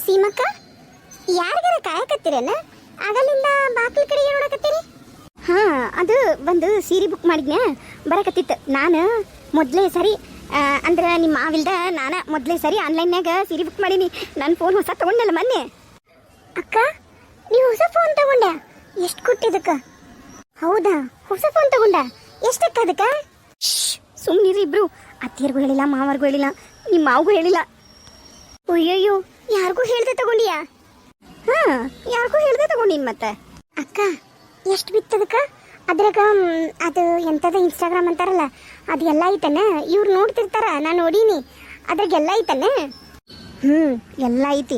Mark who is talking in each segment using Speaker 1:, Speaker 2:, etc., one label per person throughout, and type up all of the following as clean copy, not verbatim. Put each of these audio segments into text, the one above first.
Speaker 1: ಸೀಮಕ್ಕ ಯಾರಿಗಾರ ಕಾಯಕತ್ತೀರೇನ? ಆಗಲಿಂದ ಬಾಕ್ಲ ಕಡೆಗೆ ನೋಡಕತ್ತೀರಿ? ಹಾ, ಅದು ಒಂದು ಸೀರೆ ಬುಕ್ ಮಾಡಿದ್ನ ಬರಕತ್ತಿತ್ತು. ನಾನು ಮೊದಲೇ ಸರಿ ಅಂದ್ರೆ ನಿಮ್ಮ ಮಾವಿಲ್ದ ನಾನು ಮೊದಲೇ ಸರಿ ಆನ್ಲೈನ್ಯಾಗ ಸೀರೆ ಬುಕ್ ಮಾಡೀನಿ. ನನ್ನ ಫೋನ್ ಹೊಸ ತಗೊಂಡಲ್ಲ ಮೊನ್ನೆ. ಅಕ್ಕ, ನೀವು ಹೊಸ ಫೋನ್ ತಗೊಂಡ? ಎಷ್ಟು ಕೊಟ್ಟಿದ್ದಕ್ಕ? ಹೌದಾ, ಹೊಸ ಫೋನ್ ತಗೊಂಡ? ಎಷ್ಟಕ್ಕ ಅದಕ್ಕ? ಸುಮ್ಮನಿರಿ ಇಬ್ರು. ಅತ್ತಿಯರ್ಗೂ ಹೇಳಿಲ್ಲ, ಮಾವರ್ಗೂ ಹೇಳಿಲ್ಲ, ನಿಮ್ಮ ಮಾವಗೂ ಹೇಳಿಲ್ಲ. ಅಯ್ಯಯ್ಯೋ, ಯಾರಿಗೂ ಹೇಳ್ದೆ ತಗೊಂಡಿಯಾ? ಹಾ, ಯಾರಿಗೂ ಹೇಳ್ದೆ ತಗೊಂಡಿನ್ ಮತ್ತೆ. ಅಕ್ಕ, ಎಷ್ಟು ಬಿತ್ತದಕ್ಕ? ಅದ್ರಾಗ ಅದು ಎಂಥದ ಇನ್ಸ್ಟಾಗ್ರಾಮ್ ಅಂತಾರಲ್ಲ, ಅದು ಎಲ್ಲ ಐತನ? ಇವ್ರು ನೋಡ್ತಿರ್ತಾರ, ನಾನು ನೋಡೀನಿ. ಅದ್ರಾಗೆಲ್ಲ ಐತನ? ಎಲ್ಲ ಐತಿ.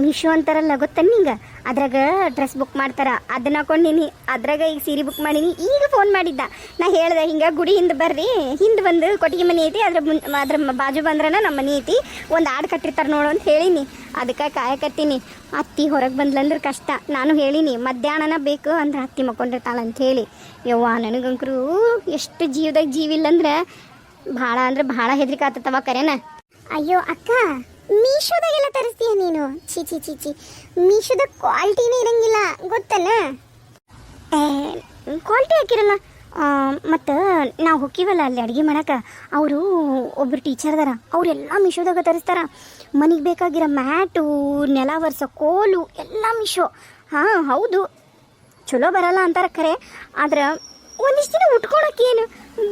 Speaker 1: ಮೀಶೋ ಅಂತಾರಲ್ಲ, ಗೊತ್ತನ್ ನಿಂಗೆ? ಅದ್ರಾಗ ಡ್ರೆಸ್ ಬುಕ್ ಮಾಡ್ತಾರ, ಅದನ್ನ ಹಾಕೊಂಡೀನಿ. ಅದ್ರಾಗ ಈಗ ಸೀರೆ ಬುಕ್ ಮಾಡೀನಿ. ಈಗ ಫೋನ್ ಮಾಡಿದ್ದ, ನಾ ಹೇಳ್ದೆ ಹಿಂಗೆ ಗುಡಿ ಹಿಂದೆ ಬರ್ರಿ, ಹಿಂದೆ ಬಂದು ಕೊಟ್ಟಿಗೆ ಮನೆ ಐತಿ, ಅದ್ರ ಬಾಜು ಬಂದ್ರನ ನಮ್ಮ ಮನೆ ಐತಿ, ಒಂದು ಆಡು ಕಟ್ಟಿರ್ತಾರೆ ನೋಡು ಅಂತ ಹೇಳೀನಿ. ಅದಕ್ಕೆ ಕಾಯಕತ್ತೀನಿ. ಅತ್ತಿ ಹೊರಗೆ ಬಂದ್ಲಂದ್ರೆ ಕಷ್ಟ. ನಾನು ಹೇಳೀನಿ ಮಧ್ಯಾಹ್ನನ ಬೇಕು ಅಂದ್ರೆ ಅತ್ತಿ ಮಕ್ಕೊಂಡಿರ್ತಾಳೆ ಅಂತ ಹೇಳಿ. ಯವ್ವ, ನನಗಂಕರು ಎಷ್ಟು ಜೀವದಾಗ ಜೀವಿಲ್ಲಂದ್ರೆ ಭಾಳ ಅಂದ್ರೆ ಭಾಳ ಹೆದರಿಕೆ ಆತತ್ತವ ಕರೆನ. ಅಯ್ಯೋ ಅಕ್ಕ, ಮೀಶೋದಾಗೆಲ್ಲ ತರಿಸ್ತೀಯ ನೀನು? ಚಿ ಚಿ ಚಿ ಚಿ, ಮೀಶೋದ ಕ್ವಾಲಿಟಿನೇ ಇರಂಗಿಲ್ಲ, ಗೊತ್ತಲ್ಲ? ಕ್ವಾಲಿಟಿ ಹಾಕಿರಲ್ಲ. ಮತ್ತು ನಾವು ಹೋಗಿವಲ್ಲ ಅಲ್ಲಿ ಅಡುಗೆ ಮಾಡಕ್ಕೆ, ಅವರು ಒಬ್ಬರು ಟೀಚರ್ ಅದಾರ, ಅವರೆಲ್ಲ ಮೀಶೋದಾಗ ತರಿಸ್ತಾರ. ಮನೆಗೆ ಬೇಕಾಗಿರೋ ಮ್ಯಾಟು, ನೆಲ ಒರೆಸೋ ಕೋಲು ಎಲ್ಲ ಮೀಶೋ. ಹಾಂ ಹೌದು, ಚಲೋ ಬರಲ್ಲ ಅಂತಾರೆ ಖರೆ. ಆದ್ರೆ ಒಂದಿಷ್ಟು ದಿನ ಉಟ್ಕೊಳಕ್ಕೆ ಏನು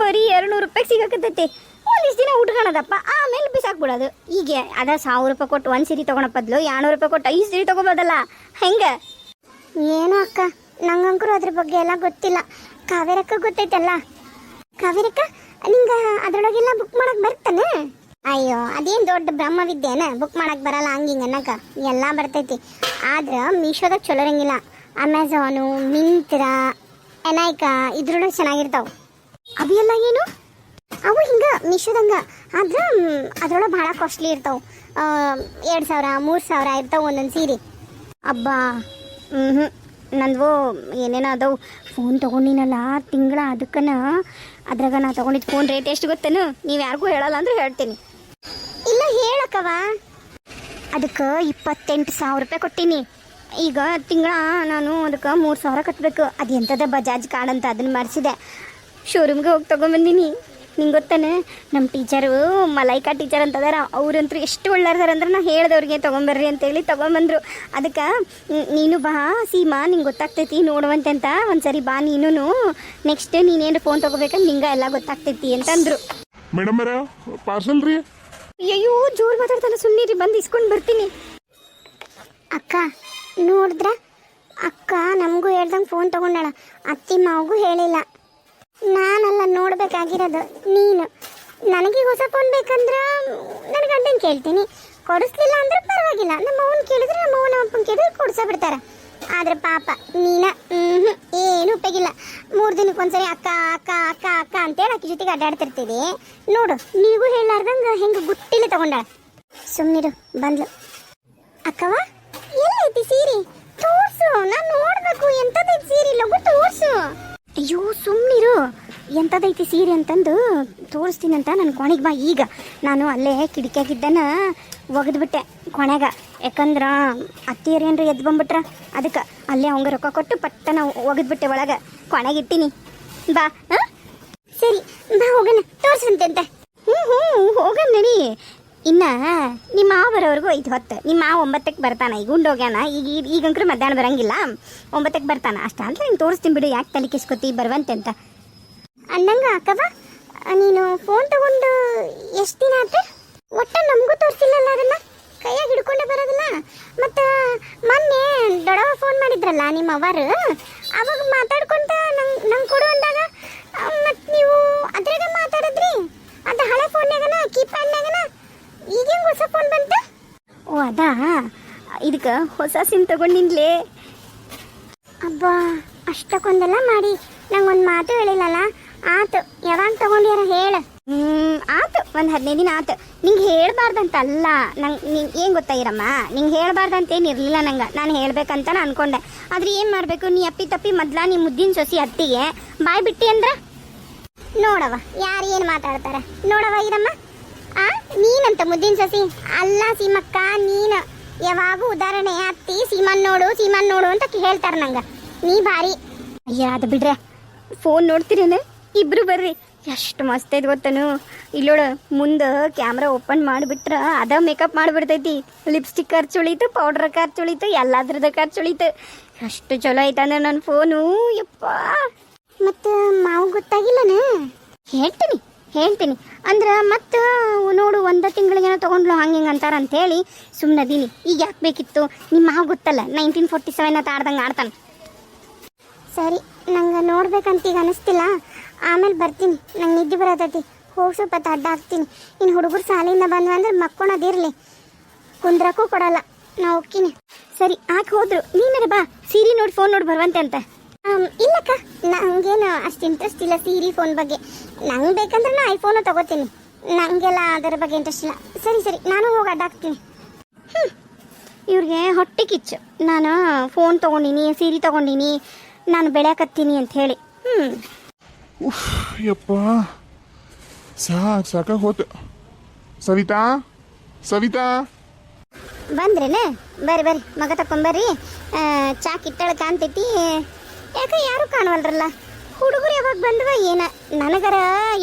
Speaker 1: ಬರೀ 200 ರೂಪಾಯಿಗೆ ಸಿಗಕತ್ತೈತಿ. ಒಂದಿಷ್ಟು ದಿನ ಉಟ್ಕೊಳದಪ್ಪ, ಆಮೇಲೆ ಬಿಸಾಕ್ಬಿಡೋದು. ಈಗ ಅದ 1000 ರೂಪಾಯಿ ಕೊಟ್ಟು ಒಂದು ಸೀರೆ ತೊಗೊಳಪ್ಪದ್ಲು 200 ರೂಪಾಯಿ ಕೊಟ್ಟು 5 ಸೀರೆ ತೊಗೋಬೋದಲ್ಲ, ಹೆಂಗೆ? ಏನೋ ಅಕ್ಕ, ನಂಗಂಕರು ಅದ್ರ ಬಗ್ಗೆ ಎಲ್ಲ ಗೊತ್ತಿಲ್ಲ. ಕಾವೇರಕ್ಕ ಗೊತ್ತೈತಲ್ಲ. ಕಾವೇರಕ್ಕ, ನಿಂಗೆ ಅದ್ರೊಳಗೆಲ್ಲ ಬುಕ್ ಮಾಡಕ್ಕೆ ಬರ್ತಾನೆ? ಅಯ್ಯೋ, ಅದೇನು ದೊಡ್ಡ ಬ್ರಹ್ಮವಿದ್ಯೇನ ಬುಕ್ ಮಾಡಕ್ಕೆ ಬರಲ್ಲ ಹಂಗಿಂಗೆ ಅನ್ನಕ? ಎಲ್ಲ ಬರ್ತೈತಿ. ಆದ್ರೆ ಮೀಶೋದಾಗ ಚಲೋ ಇರಂಗಿಲ್ಲ. ಅಮೆಝಾನು, ಮಿಂತ್ರಾ, ಎನೈಕಾ ಇದ್ರೊಳಗೆ ಚೆನ್ನಾಗಿರ್ತಾವೆ. ಅವೆಲ್ಲ ಏನು? ಅವು ಹಿಂಗೆ ಮೀಶೋದಂಗೆ, ಆದ್ರೆ ಅದ್ರೊಳಗೆ ಭಾಳ ಕಾಸ್ಟ್ಲಿ ಇರ್ತಾವೆ. 2000 3000 ಇರ್ತಾವೆ ಒಂದೊಂದು ಸೀರೆ. ಅಬ್ಬಾ, ನಂದು ಏನೇನೋ ಅದಾವು. ಫೋನ್ ತೊಗೊಂಡಿನಲ್ಲ ತಿಂಗಳ, ಅದಕ್ಕನ ಅದ್ರಾಗ ನಾ ತೊಗೊಂಡಿದ್ದು ಫೋನ್ ರೇಟ್ ಎಷ್ಟು ಗೊತ್ತೇನು? ನೀವು ಯಾರಿಗೂ ಹೇಳಲ್ಲ ಅಂದ್ರೆ ಹೇಳ್ತೀನಿ. ಇಲ್ಲ ಹೇಳಕ್ಕವ. ಅದಕ್ಕೆ 28,000 ರೂಪಾಯಿ ಕೊಟ್ಟೀನಿ. ಈಗ ತಿಂಗಳ ನಾನು ಅದಕ್ಕೆ 3,000 ಕಟ್ಟಬೇಕು. ಅದು ಎಂಥದ ಬಜಾಜ್ ಕಾರ್ಡ್ ಅಂತ ಅದನ್ನು ಮಾಡಿಸಿದೆ. ಶೋರೂಮ್ಗೆ ಹೋಗಿ ತೊಗೊಂಬಂದಿನಿ. ನಿಂಗೆ ಗೊತ್ತಾನೆ, ನಮ್ಮ ಟೀಚರು ಮಲೈಕಾ ಟೀಚರ್ ಅಂತದಾರ, ಅವ್ರಂತೂ ಎಷ್ಟು ಒಳ್ಳೆಯದಾರ ಅಂದ್ರೆ ನಾ ಹೇಳ್ದವ್ರಿಗೆ ತೊಗೊಂಬರ್ರಿ ಅಂತೇಳಿ ತೊಗೊಂಬಂದರು. ಅದಕ್ಕೆ ನೀನು ಬಾ ಸೀಮಾ, ನಿಂಗೆ ಗೊತ್ತಾಗ್ತೈತಿ ನೋಡುವಂತೆ ಅಂತ. ಒಂದ್ಸರಿ ಬಾ ನೀನು, ನೆಕ್ಸ್ಟ್ ನೀನೇನು ಫೋನ್ ತೊಗೋಬೇಕಂದ್ರೆ ನಿಂಗೆ ಎಲ್ಲ ಗೊತ್ತಾಗ್ತೈತಿ ಅಂತಂದರು.
Speaker 2: ಮೇಡಮ್ ಪಾರ್ಸಲ್ ರೀ.
Speaker 1: ಅಯ್ಯೋ, ಜೋರು ಮಾತಾಡ್ತಾನೆ, ಸುಮ್ಮನಿರಿ, ಬಂದು ಇಸ್ಕೊಂಡು ಬರ್ತೀನಿ. ಅಕ್ಕ ನೋಡಿದ್ರ, ಅಕ್ಕ ನಮಗೂ ಹೇಳ್ದಂಗೆ ಫೋನ್ ತೊಗೊಂಡಾಳ, ಅತ್ತಿ ಮಾವಗೂ ಹೇಳಿಲ್ಲ. ನಾನಲ್ಲ ನೋಡ್ಬೇಕಾಗಿರೋದು, ನೀನು. ನನಗೆ ಹೊಸ ಫೋನ್ ಬೇಕಂದ್ರೆ ನನ್ನ ಗಂಡನ ಕೇಳ್ತೀನಿ, ಕೊಡಿಸ್ಲಿಲ್ಲ ಅಂದ್ರೆ ಪರವಾಗಿಲ್ಲ. ನಮ್ಮ ಅವನು ಕೇಳಿದ್ರೆ ನಮ್ಮ ಅವನ ಅಪ್ಪನ ಕೇಳಿದ್ರೆ ಕೊಡ್ಸೋ ಬಿಡ್ತಾರೆ. ಆದ್ರೆ ಪಾಪ ನೀನ ಏನು ಉಪಯೋಗಿಲ್ಲ. 3 ದಿನಕ್ಕೊಂದ್ಸರಿ ಅಕ್ಕ ಅಕ್ಕ ಅಕ್ಕ ಅಕ್ಕ ಅಂತೇಳಿ ಅಕ್ಕಿ ಜೊತೆಗೆ ಅಡ್ಡಾಡ್ತಿರ್ತೀವಿ ನೋಡು. ನೀವು ಹೇಳಾರ್ದಂಗೆ ಹೆಂಗೆ ಗುಟ್ಟಿಲಿ ತಗೊಂಡಾಳ. ಸುಮ್ಮನಿರು, ಬಂದ್ಲು. ಅಕ್ಕವ, ಎಲ್ಲೈತಿ ಸೀರೆ? ತೋರ್ಸು, ನಾನು ನೋಡ್ಬೇಕು. ಎಂಥದೈತಿ ಸೀರೆ? ಲಗು ತೋರ್ಸು. ಅಯ್ಯೋ ಸುಮ್ಮನಿರು, ಎಂಥದೈತಿ ಸೀರೆ ಅಂತಂದು ತೋರಿಸ್ತೀನಿ ಅಂತ ನನ್ನ ಕೊನೆಗೆ ಬಾ. ಈಗ ನಾನು ಅಲ್ಲೇ ಕಿಟಕಿಯಾಗಿದ್ದನ ಒಗೆದ್ಬಿಟ್ಟೆ ಕೊನೆಗೆ, ಯಾಕಂದ್ರೆ ಅತ್ತಿಯರೇನ್ರಿ ಎದ್ದು ಬಂದ್ಬಿಟ್ರ. ಅದಕ್ಕೆ ಅಲ್ಲೇ ಅವಂಗೆ ರೊಕ್ಕ ಕೊಟ್ಟು ಪಟ್ಟನ ಒಗೆದ್ಬಿಟ್ಟೆ ಒಳಗೆ, ಕೊನೆಗೆ ಇಟ್ಟಿನಿ. ಬಾ. ಸರಿ ಬಾ, ಹೋಗೋಣ, ತೋರ್ಸಂತೆ ಅಂತ. ಹೋಗೋಣ ನಡಿ. ಇನ್ನು ನಿಮ್ಮ ಮಾವ ಬರೋವರೆಗೂ 5 ಹೊತ್ತು. ನಿಮ್ಮ ಮಾವ 9ಕ್ಕೆ ಬರ್ತಾನೆ. ಈಗ ಉಂಡೋಗ್ಯಾನ. ಈಗಂಕ್ರು ಮಧ್ಯಾಹ್ನ ಬರಂಗಿಲ್ಲ, 9ಕ್ಕೆ ಬರ್ತಾನೆ. ಅಷ್ಟ ಅಂದ್ರೆ ನೀನು ತೋರಿಸ್ತೀನಿ ಬಿಡು, ಯಾಕೆ ತಲೆ ಕೆಸ್ಕೊತಿ, ಬರುವಂತೆ ಅಂತ. ಅನ್ನಂಗ ಅಕ್ಕವ, ನೀನು ಫೋನ್ ತಗೊಂಡು ಎಷ್ಟು ದಿನ ಆಯ್ತು? ಒಟ್ಟು ನಮಗೂ ತೋರಿಸಿಲ್ಲಲ್ಲ ಅದನ್ನು, ಕೈಯಾಗಿ ಹಿಡ್ಕೊಂಡೆ ಬರೋದಲ್ಲ. ಮತ್ತು ಮೊನ್ನೆ ದೊಡ್ಡವ ಫೋನ್ ಮಾಡಿದ್ರಲ್ಲ ನಿಮ್ಮ ಅವರು, ಅವಾಗ ಮಾತಾಡ್ಕೊಂತ ನಂಗೆ ಕೊಡು ಅಂದಾಗ ಮತ್ತು ನೀವು ಅದ್ರಾಗ ಮಾತಾಡಿದ್ರಿ. ಅದು ಹಳೆ ಫೋನ್ಯಾಗನ, ಕೀಪ್ಯಾಡ್ನಾಗನ. ಈಗೇನು ಹೊಸ ಫೋನ್ ಬಂತು? ಓ ಅದಾ, ಇದಕ್ಕೆ ಹೊಸ ಸಿಮ್ ತಗೊಂಡಿನ್ಲೇ. ಅಬ್ಬಾ, ಅಷ್ಟಕ್ಕೊಂದೆಲ್ಲ ಮಾಡಿ ನಂಗೊಂದು ಮಾತು ಹೇಳಿಲ್ಲಲ್ಲ. ಆತು, ಯಾವಾಗ ತಗೊಂಡ್ಯಾರ ಹೇಳು. ಆತು, ಒಂದು 15 ದಿನ ಆತು. ನಿಂಗೆ ಹೇಳ್ಬಾರ್ದಂತಲ್ಲ, ನಿಂಗೆ ಏನು ಗೊತ್ತಾಗಿರಮ್ಮ, ನಿಂಗೆ ಹೇಳ್ಬಾರ್ದಂತೇನು ಇರಲಿಲ್ಲ ನಂಗೆ. ನಾನು ಹೇಳ್ಬೇಕಂತ ನಾನು ಅನ್ಕೊಂಡೆ. ಆದ್ರೆ ಏನು ಮಾಡಬೇಕು, ನೀ ಅಪ್ಪಿ ತಪ್ಪಿ ಮೊದ್ಲ ನೀ ಮುದ್ದಿನ ಸೊಸಿ ಅತ್ತಿಗೆ ಬಾಯ್ ಬಿಟ್ಟಿ ಅಂದ್ರೆ ನೋಡವ ಯಾರು ಏನು ಮಾತಾಡ್ತಾರೆ. ನೋಡವ ಇರಮ್ಮ, ನೀನಂತ ಮುದ್ದಿನ ಸೊಸಿ ಅಲ್ಲ ಸೀಮಕ್ಕ, ನೀನು ಯಾವಾಗೂ ಉದಾಹರಣೆ ಅತ್ತಿ ಸೀಮನ್ ನೋಡು ಅಂತ ಹೇಳ್ತಾರ ನಂಗೆ. ನೀ ಭಾರಿ. ಅಯ್ಯ ಅದು ಬಿಡ್ರೆ, ಫೋನ್ ನೋಡ್ತೀರೇನು ಇಬ್ರು ಬರ್ರಿ. ಎಷ್ಟು ಮಸ್ತ್ ಐತೆ ಗೊತ್ತನು. ಇಲ್ಲೋಡ ಮುಂದೆ ಕ್ಯಾಮ್ರಾ ಓಪನ್ ಮಾಡಿಬಿಟ್ರೆ ಅದ ಮೇಕಪ್ ಮಾಡಿಬಿಡ್ತೈತಿ. ಲಿಪ್ಸ್ಟಿಕ್ ಖರ್ಚು ಉಳಿತು, ಪೌಡ್ರ್ ಖರ್ಚು ಉಳಿತು, ಎಲ್ಲದ್ರದ ಖರ್ಚು ಉಳಿತು. ಎಷ್ಟು ಚಲೋ ಐತೆ ಅಂದ್ರೆ ನನ್ನ ಫೋನು. ಯಪ್ಪ, ಮತ್ತು ಮಾವು ಗೊತ್ತಾಗಿಲ್ಲನ? ಹೇಳ್ತೀನಿ ಅಂದ್ರೆ ಮತ್ತೆ ನೋಡು 1 ತಿಂಗಳಿಗೇನೋ ತೊಗೊಂಡ್ಲು ಹಂಗೆ ಹಿಂಗೆ ಅಂತಾರ ಅಂತೇಳಿ ಸುಮ್ಮನದೀನಿ. ಈಗ ಯಾಕೆ ಬೇಕಿತ್ತು? ನಿಮ್ಮ ಮಾವು ಗೊತ್ತಲ್ಲ 1947 ಅಂತ ಆಡ್ತಾನೆ. ಸರಿ, ನಂಗೆ ನೋಡ್ಬೇಕಂತ ಈಗ ಅನಿಸ್ತಿಲ್ಲ. ಆಮೇಲೆ ಬರ್ತೀನಿ, ನಂಗೆ ನಿದ್ದೆ ಬರತೈತಿ. ಹೋಗಿ ಸ್ವಲ್ಪ ಅಡ್ಡ ಹಾಕ್ತೀನಿ. ಇನ್ನು ಹುಡುಗರು ಶಾಲೆಯಿಂದ ಬಂದ್ವಂದ್ರೆ ಮಕ್ಕೊಳೋದಿರಲಿ, ಕುಂದ್ರಕ್ಕೂ ಕೊಡಲ್ಲ. ನಾ ಹೋಗ್ತೀನಿ. ಸರಿ ಆಕೆ ಹೋದ್ರು, ನೀನಾರ ಬಾ ಸೀರೆ ನೋಡಿ ಫೋನ್ ನೋಡಿ ಬರುವಂತೆ ಅಂತ. ಇಲ್ಲಕ್ಕ, ನಂಗೇನು ಅಷ್ಟು ಇಂಟ್ರೆಸ್ಟ್ ಇಲ್ಲ ಸೀರೆ ಫೋನ್ ಬಗ್ಗೆ. ನಂಗೆ ಬೇಕಂದ್ರೆ ನಾ ಐಫೋನು ತಗೋತೀನಿ. ನನಗೆಲ್ಲ ಅದರ ಬಗ್ಗೆ ಇಂಟ್ರೆಸ್ಟ್ ಇಲ್ಲ. ಸರಿ ನಾನು ಹೋಗಿ ಅಡ್ಡ ಹಾಕ್ತೀನಿ. ಇವ್ರಿಗೆ ಹೊಟ್ಟೆ ಕಿಚ್ಚು. ನಾನು ಫೋನ್ ತೊಗೊಂಡಿನಿ, ಸೀರೆ ತೊಗೊಂಡಿನಿ, ನಾನು ಬೆಳೆಯಕತ್ತೀನಿ ಅಂತ ಹೇಳಿ.
Speaker 2: ಯಪ್ಪ, ಸಾಕಾಗಿ ಹೋತು. ಸವಿತಾ
Speaker 1: ಬಂದ್ರೇನೆ? ಬರ್ರಿ ಮಗ ತಕೊಂಬರ್ರಿ. ಚಾ ಕಿತ್ತಳ ಕಾಣ್ತೈತಿ. ಯಾಕೆ ಯಾರು ಕಾಣವಲ್ರಲ್ಲ? ಹುಡುಗರು ಯಾವಾಗ ಬಂದ್ವ ಏನ? ನನಗರ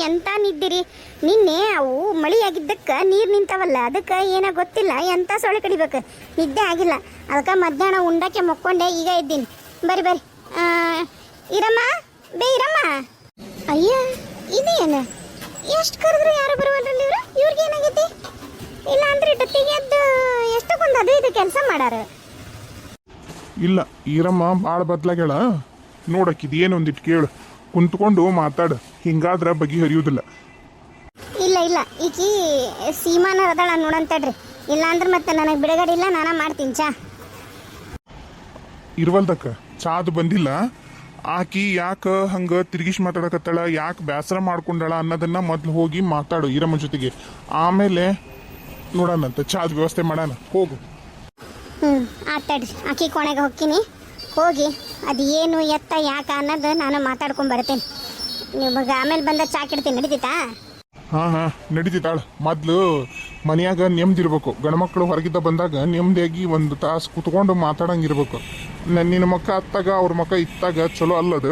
Speaker 1: ಎಂತ ನಿದ್ದಿರಿ. ನಿನ್ನೆ ಅವು ಮಳಿ ಆಗಿದ್ದಕ್ಕೆ ನೀರು ನಿಂತವಲ್ಲ, ಅದಕ್ಕೆ ಏನೋ ಗೊತ್ತಿಲ್ಲ ಎಂತ ಸೊಳ್ಳೆ ಕಡಿಬೇಕು, ನಿದ್ದೆ ಆಗಿಲ್ಲ. ಅದಕ್ಕೆ ಮಧ್ಯಾಹ್ನ ಉಂಡಕ್ಕೆ ಮಕ್ಕೊಂಡೆ, ಈಗ ಇದ್ದೀನಿ. ಬರ್ರಿ ಇರಮ್ಮ, ಇರಮ್ಮ. ಅಯ್ಯ, ಇದೇನು ಎಷ್ಟು ಕರೆದ್ರು ಯಾರು ಬರುವಲ್ರಲ್ಲಿ ಇವರು? ಇವ್ರಿಗೆ ಏನಾಗೈತಿ? ಇಲ್ಲ ಅಂದ್ರೆ ಟತ್ತಿಗೆ ಎದ್ದು ಎಷ್ಟಕ್ಕೊಂದು ಅದು ಇದು ಕೆಲಸ ಮಾಡಾರ.
Speaker 2: ಇಲ್ಲ, ಈರಮ್ಮ ಭಾಳ ಬದ್ಲಾಗ್ಯಾಳ. ನೋಡಕ್ಕಿದು ಏನೊಂದಿಟ್ಟು ಕೇಳು, ಕುಂತ್ಕೊಂಡು ಮಾತಾಡು. ಹಿಂಗಾದ್ರೆ ಬಗೆಹರಿಯುವುದಿಲ್ಲ.
Speaker 1: ಇಲ್ಲ ಈಕಿ ಸೀಮಾನ ಅದಾಳ ನೋಡಂತಡ್ರಿ. ಇಲ್ಲ ಅಂದ್ರೆ ಮತ್ತೆ ನನಗೆ ಬಿಡುಗಡೆ ಇಲ್ಲ, ನಾನ ಮಾಡ್ತೀನಿ ಚಾ.
Speaker 2: ಇರ್ವಲ್ದಕ್ಕ ಚಾದು ಬಂದಿಲ್ಲ. ಆಕಿ ಯಾಕೆ ಹಂಗೆ ತಿರುಗಿಸಿ ಮಾತಾಡಕತ್ತಾಳ, ಯಾಕೆ ಬೇಸರ ಮಾಡ್ಕೊಂಡಾಳ ಅನ್ನೋದನ್ನ ಮೊದ್ಲು ಹೋಗಿ ಮಾತಾಡು ಈರಮ್ಮ ಜೊತೆಗೆ. ಆಮೇಲೆ ನೋಡೋಣಂತ ಚಾದ ವ್ಯವಸ್ಥೆ ಮಾಡೋಣ. ಹೋಗು.
Speaker 1: ಆತಾಡ್ರಿ, ಆಕಿ ಕೋಣೆಗೆ ಹೋಗ್ತೀನಿ. ಹೋಗಿ ಅದು ಏನು ಎತ್ತ ಯಾಕೆ ಅನ್ನೋದು ನಾನು ಮಾತಾಡ್ಕೊಂಡು ಬರ್ತೇನೆ. ನಿಮಗೆ ಆಮೇಲೆ ಬಂದ ಚಾ ಕಿಡ್ತೀನಿ, ನಡೀತೈತಾ?
Speaker 2: ಹಾಂ ನಡೀತಿತ್ತಾಳ. ಮೊದ್ಲು ಮನೆಯಾಗ ನೆಮ್ಮದಿರ್ಬೇಕು. ಗಂಡ್ಮಕ್ಳು ಹೊರಗಿದ್ದ ಬಂದಾಗ ನೆಮ್ಮದಿಯಾಗಿ 1 ತಾಸು ಕುತ್ಕೊಂಡು ಮಾತಾಡಂಗಿರ್ಬೇಕು. ನಿನ್ನ ಮಕ್ಕ ಅತ್ತಾಗ ಅವ್ರ ಮಕ್ಕ ಇತ್ತಾಗ ಚಲೋ ಅಲ್ಲದು.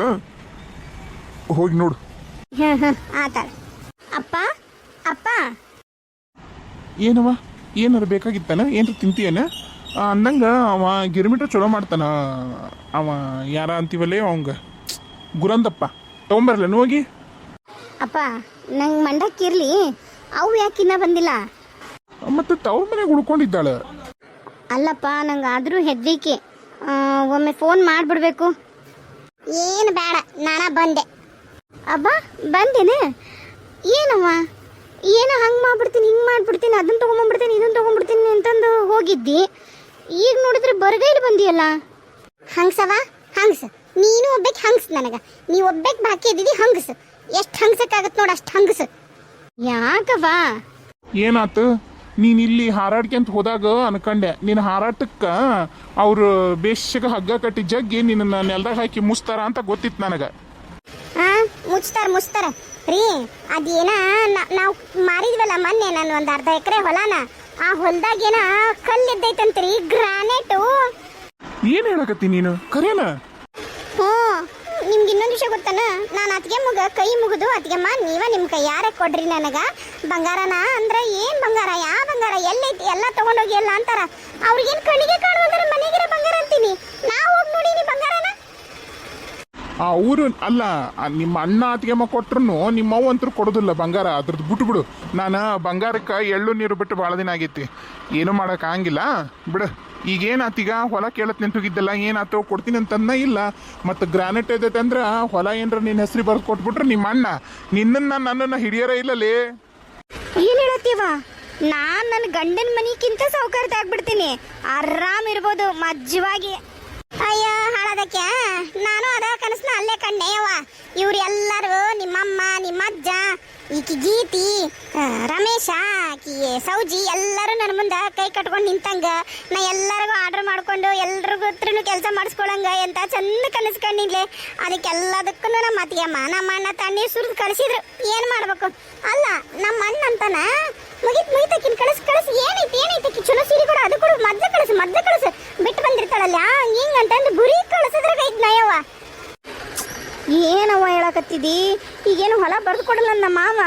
Speaker 2: ಹೋಗಿ ನೋಡು.
Speaker 1: ಆತಾಳ. ಅಪ್ಪ
Speaker 2: ಏನವ, ಏನಾರು ಬೇಕಾಗಿತ್ತಾನ? ಏನಾರು ತಿಂತೀಯನ? ಅಂದಂಗ ಅವ ಗಿರ್ಮಿಟ ಚಲೋ ಮಾಡ್ತಾನ. ಅವ ಯಾರ ಅಂತೀವಲ್ಲೇ ಅವಂಗ ಗುರಂದಪ್ಪ ತೊಗೊಂಬರ್ಲೇನು ಹೋಗಿ?
Speaker 1: ಅಪ್ಪ, ನಂಗೆ ಮಂಡಕ್ಕಿರ್ಲಿ. ಅವು ಯಾಕೆ ಇನ್ನೂ ಬಂದಿಲ್ಲ?
Speaker 2: ಮತ್ತೆ ತವ್ರ ಮನೆಗೆ ಉಳ್ಕೊಂಡಿದ್ದಾಳೆ.
Speaker 1: ಅಲ್ಲಪ್ಪ, ನಂಗೆ ಆದರೂ ಹೆದರಿಕೆ. ಒಮ್ಮೆ ಫೋನ್ ಮಾಡಿಬಿಡ್ಬೇಕು. ಏನು ಬೇಡ, ನಾನ ಬಂದೆ. ಅಬ್ಬ, ಬಂದೇನೆ? ಏನವ್ವ, ಏನೋ ಹಂಗೆ ಮಾಡ್ಬಿಡ್ತೀನಿ, ಹಿಂಗೆ ಮಾಡ್ಬಿಡ್ತೀನಿ, ಅದನ್ನು ತೊಗೊಂಬಂದ್ಬಿಡ್ತೀನಿ, ಇದನ್ನು ತೊಗೊಂಡ್ಬಿಡ್ತೀನಿ ಅಂತಂದು ಹೋಗಿದ್ದಿ. ಈಗ ನೋಡಿದ್ರೆ ಬರಗೈಲಿ ಬಂದಿಯಲ್ಲ. ಹಂಗ್ಸವ, ಹಂಗ್ಸ. ನೀನು ಒಬ್ಬಕ್ಕೆ ಹಂಗ್ಸ್. ನನಗೆ ನೀವು ಒಬ್ಬಕ್ಕೆ ಬಾಕಿ ಇದ್ದಿದ್ದಿ ಹಂಗ್ಸ್. ಎಷ್ಟು ಹಂಗ್ಸಕ್ಕಾಗತ್ತೆ ನೋಡಿ, ಅಷ್ಟು ಹಂಗ್ಸ್. ಯಾಕವ್ವ?
Speaker 2: ಏನಾತು? ನೀನು ಇಲ್ಲಿ ಹಾರಾಡ್ಕೊಂತ ಹೋದಾಗ ಅನ್ಕಂಡೆ ನಿನ್ನ ಹಾರಾಟಕ್ಕೆ ಅವರು ಬೇಷಗ ಹಗ್ಗ ಕಟ್ಟಿ ಜಗ್ಗಿ ನಿನ್ನ ನೆಲದಾಗ ಹಾಕಿ ಮುಸ್ತಾರ ಅಂತ ಗೊತ್ತಿತ್ತು ನನಗೆ.
Speaker 1: ಮುಚ್ತಾರ ರೀ. ಅದೇನ ನಾವು ಮಾರಿದ್ವಲ್ಲ ಮೊನ್ನೆ, ನಾನು ಒಂದು ಅರ್ಧ ಎಕರೆ ಹೊಲನ. ಆ ಹೊಲದಾಗೇನ ಕಲ್ಲು ಎದ್ದೈತಂತ್ರಿ, ಗ್ರಾನೈಟು.
Speaker 2: ಏನು ಹೇಳಕತ್ತಿ ನೀನು? ಕರೇನ?
Speaker 1: ನಿಮ್ಗೆ ಇನ್ನೊಂದು ವಿಷಯ ಗೊತ್ತಾನ? ನಾನು ಅತ್ತಿಗೆ ಕೈ ಮುಗಿದು, ಅತ್ತಿಗೆಮ್ಮ ನೀವ ನಿಮ್ಮ ಕೈ ಯಾರ ಕೊಡ್ರಿ ನನಗೆ ಬಂಗಾರನ ಅಂದ್ರೆ, ಏನು ಬಂಗಾರ, ಯಾವ ಬಂಗಾರ, ಎಲ್ಲೈತಿ, ಎಲ್ಲ ತೊಗೊಂಡೋಗಿ ಎಲ್ಲ ಅಂತಾರ. ಅವ್ರಿಗೇನು ಕಣ್ಣಿಗೆ ಕಾಣುವಂದ್ರೆ ಮನೆಗಿರೋ ಬಂಗಾರ ಅಂತೀನಿ. ನಾವು ಹೋಗಿ ನೋಡೀನಿ ಬಂಗಾರನ.
Speaker 2: ಅವರು ಅಲ್ಲ, ನಿಮ್ಮ ಅಣ್ಣ ಅತ್ತಿಗೆಮ್ಮ ಕೊಟ್ರು ನಿಮ್ಮವ್ವ ಅಂತೂ ಕೊಡೋದಿಲ್ಲ ಬಂಗಾರ. ಅದ್ರದ್ದು ಬಿಟ್ಬಿಡು. ನಾನು ಬಂಗಾರಕ್ಕೆ ಎಳ್ಳು ನೀರು ಬಿಟ್ಟು ಭಾಳ ದಿನ ಆಗೈತಿ. ಏನೂ ಮಾಡೋಕ್ಕಾಗಿಲ್ಲ ಬಿಡು. ಈಗೇನಾತೀಗ ಹೊಲ ಕೇಳತ್ ನಿಂತೋಗಿದ್ದಲ್ಲ, ಏನಾಯ್ತು ಕೊಡ್ತೀನಿ ಅಂತಂದ ಇಲ್ಲ. ಮತ್ತು ಗ್ರಾನೈಟ್ ಐತೈತೆ ಅಂದ್ರೆ ಹೊಲ ಏನ್ರ ನಿನ್ನ ಹೆಸ್ರು ಬರೆದು ಕೊಟ್ಬಿಟ್ರೆ ನಿಮ್ಮ ಅಣ್ಣ ನನ್ನನ್ನು ಹಿಡಿಯರ ಇಲ್ಲಲೇ.
Speaker 1: ಏನು ಹೇಳತ್ತೀವ? ನಾನು ನನ್ನ ಗಂಡನ ಮನಿಗಿಂತ ಸೌಕರ್ಯ ಆಗ್ಬಿಡ್ತೀನಿ. ಆರಾಮ್ ಇರ್ಬೋದು ಮಜ್ಜವಾಗಿ. ಅಯ್ಯ ಹಾಳದಕ್ಕೆ, ನಾನು ಅದ ಕನಸನ್ನ ಅಲ್ಲೇ ಕಂಡೆಯವ್ವ. ಇವ್ರು ಎಲ್ಲರೂ ನಿಮ್ಮಮ್ಮ, ನಿಮ್ಮ ಅಜ್ಜ, ಈಕಿ ಗೀತಿ, ರಮೇಶ, ಆಕಿ ಸೌಜಿ ಎಲ್ಲರೂ ನನ್ನ ಮುಂದೆ ಕೈ ಕಟ್ಕೊಂಡು ನಿಂತಂಗ, ನಾ ಎಲ್ಲರಿಗೂ ಆರ್ಡರ್ ಮಾಡ್ಕೊಂಡು ಎಲ್ರಿಗೂ ಹತ್ರನೂ ಕೆಲಸ ಮಾಡಿಸ್ಕೊಳಂಗ ಎಂತ ಚಂದ ಕನಸ್ಕೊಂಡಿದ್ಲೆ. ಅದಕ್ಕೆಲ್ಲದಕ್ಕೂ ನಮ್ಮ ಅತ್ತಿಗೆಮ್ಮ ನಮ್ಮ ಅಣ್ಣ ತಣ್ಣೀರು ಸುರಿದು ಕಳಿಸಿದ್ರು. ಏನು ಮಾಡ್ಬೇಕು? ಅಲ್ಲ, ನಮ್ಮ ಅಣ್ಣ ಅಂತಾನ ಮುಗಿತಕ್ಕಿನ ಕಳಿಸಿ ಏನೈತಿ ಚಲೋ ಸೀರೆ ಕೊಡು, ಅದು ಕೊಡು, ಮೊದ್ಲು ಕಳಿಸು ಮೊದ್ಲು ಕಳಿಸ ಬಿಟ್ಟು ಬಂದಿರ್ತಾಳಲ್ಲ ಹಿಂಗಂತಂದು ಗುರಿ ಕಳಿಸಿದ್ರಾಗ ಐತ್ ನಯವ್ವ. ಏನವ್ವ ಹೇಳಕತ್ತಿದಿ? ಈಗೇನು ಹೊಲ ಬರೆದು ಕೊಡಲ್ಲ ನಮ್ಮ ಮಾವ.